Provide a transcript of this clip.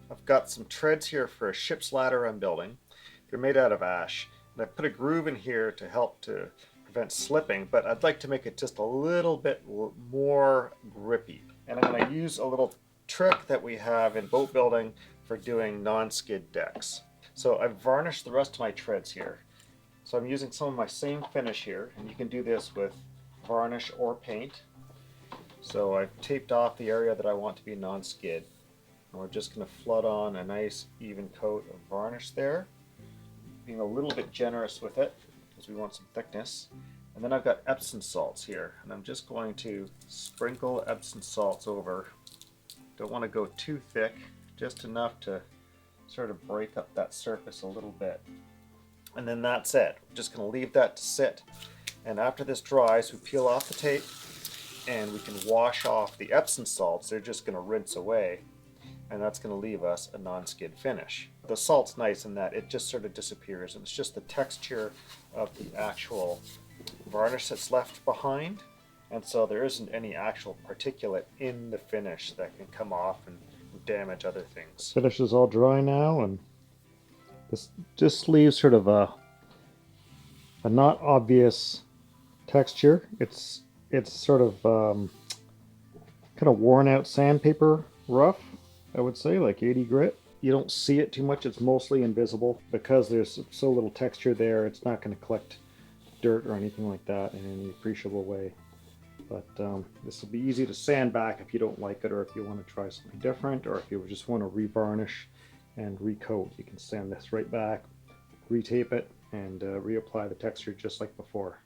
I've got some treads here for a ship's ladder I'm building. They're made out of ash, and I put a groove in here to help to prevent slipping, but I'd like to make it just a little bit more grippy. And I'm going to use a little trick that we have in boat building for doing non-skid decks. So I've varnished the rest of my treads here. So I'm using some of my same finish here, and you can do this with varnish or paint. So I've taped off the area that I want to be non-skid. And we're just going to flood on a nice even coat of varnish there, being a little bit generous with it because we want some thickness. And then I've got Epsom salts here, and I'm just going to sprinkle Epsom salts over. Don't want to go too thick, just enough to sort of break up that surface a little bit. And then that's it. We're just going to leave that to sit. And after this dries, we peel off the tape and we can wash off the Epsom salts. They're just going to rinse away, and that's going to leave us a non-skid finish. The salt's nice in that it just sort of disappears, and it's just the texture of the actual varnish that's left behind, and so there isn't any actual particulate in the finish that can come off and damage other things. Finish is all dry now, and this just leaves sort of a not obvious texture. It's sort of kind of worn out sandpaper rough, I would say, like 80 grit. You don't see it too much. It's mostly invisible because there's so little texture there. It's not going to collect dirt or anything like that in any appreciable way. But this will be easy to sand back if you don't like it, or if you want to try something different, or if you just want to revarnish and recoat. You can sand this right back, retape it, and reapply the texture just like before.